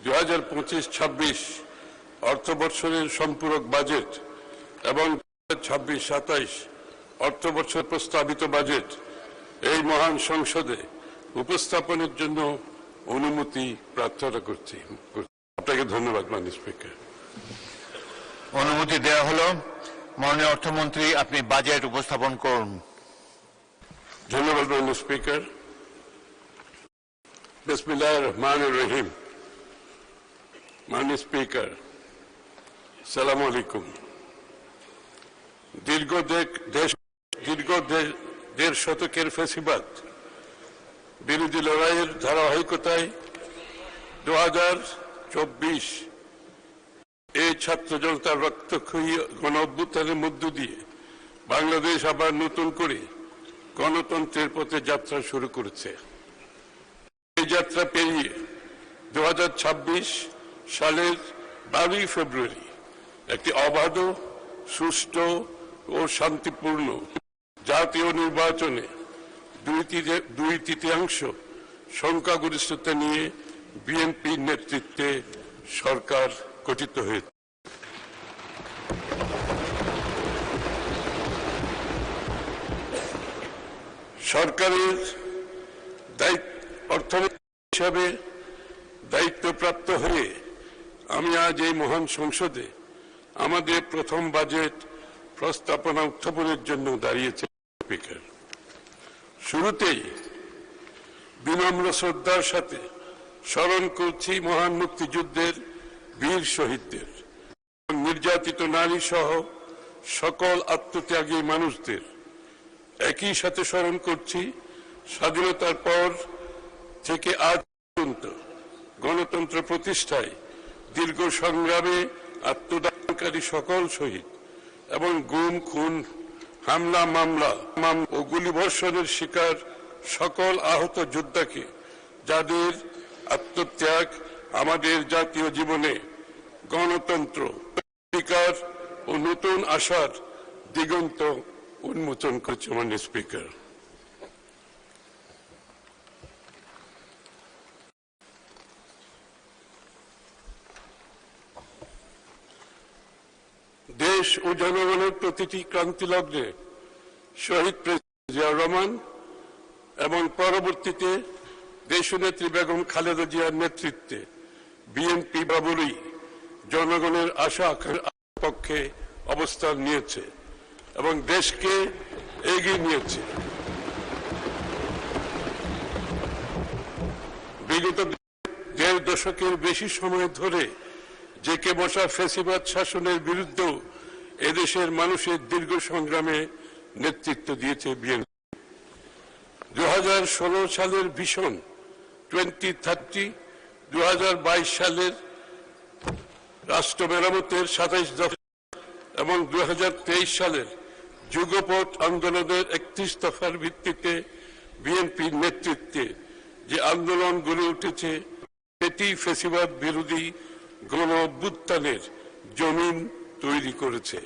2025-26 অর্থবর্ষের সম্পূরক বাজেট এবং 26-27 অর্থবর্ষের প্রস্তাবিত বাজেট এই মহান সংসদে উপস্থাপনের জন্য অনুমতি প্রার্থনা করছি। আপনাকে ধন্যবাদ মাননীয় স্পিকার। অনুমতি দেওয়া হলো। মাননীয় অর্থমন্ত্রী, আপনি বাজেট উপস্থাপন করুন। ধন্যবাদ মাননীয় স্পিকার। বিসমিল্লাহির রহমানির রহিম। মাননীয় স্পিকার, আসসালামু আলাইকুম। দীর্ঘ দেড় শতকের ফ্যাসিবাদ বিরোধী লড়াইয়ের ধারাবাহিকতায় 2024 এই ছাত্র জনতার রক্তক্ষয়ী গণ অভ্যুত্থানের মধ্য দিয়ে বাংলাদেশ আবার নতুন করে গণতন্ত্রের পথে যাত্রা শুরু করেছে। এই যাত্রা পেরিয়ে 2026 সালের 12 ফেব্রুয়ারি একটি অবাধ, সুষ্ঠু ও শান্তিপূর্ণ জাতীয় নির্বাচনে 2/3 সংখ্যাগরিষ্ঠতা নিয়ে বিএনপির নেতৃত্বে সরকার গঠিত হয়েছে। সরকারের অর্থনীতি হিসাবে দায়িত্বপ্রাপ্ত হয়ে আমি আজ এই মহান সংসদে আমাদের প্রথম বাজেট প্রস্তাবনা উত্থাপনের জন্য দাঁড়িয়েছি। স্পিকার, শুরুতেই বিনম্র শ্রদ্ধার সাথে স্মরণ করছি মহান মুক্তিযুদ্ধের বীর শহীদদের, নির্যাতিত নারী সহ সকল আত্মত্যাগী মানুষদের। একই সাথে স্মরণ করছি স্বাধীনতার পর থেকে আজ পর্যন্ত গণতন্ত্র প্রতিষ্ঠায় দীর্ঘ সংগ্রামে আত্মদানকারী সকল শহীদ এবং গুম, খুন, হামলা, মামলা ও গুলিবর্ষণের শিকার সকল আহত যোদ্ধাকে, যাদের আত্মত্যাগ আমাদের জাতীয় জীবনে গণতন্ত্র, অধিকার ও নতুন আশার দিগন্ত উন্মোচন করছে। মাননীয় স্পিকার, দেশ ও জনগণের প্রতিটি ক্রান্তি লগ্নে শহীদ প্রেসিডেন্ট জিয়াউর রহমান এবং পরবর্তীতে দেশনেত্রী বেগম খালেদা জিয়ার নেতৃত্বে বিএনপি বরাবরই জনগণের আশা আকাঙ্ক্ষার পক্ষে অবস্থান নিয়েছে এবং দেশকে এগিয়ে নিয়েছে। বিগত 1.5 দশকের বেশি সময় ধরে জেঁকে বসা ফ্যাসিবাদ শাসনের বিরুদ্ধেও এদেশের মানুষের দীর্ঘ সংগ্রামে নেতৃত্ব দিয়েছে বিএনপি। 2016 সালের ভিশন 2030, 2022 সালের রাষ্ট্র মেরামতের 27 দফা এবং 2023 সালের যুগপৎ আন্দোলনের 31 দফার ভিত্তিতে বিএনপির নেতৃত্বে যে আন্দোলন গড়ে উঠেছে, এটি ফ্যাসিবাদ বিরোধী গণ অভ্যুত্থানের জমিন তৈরি করেছে।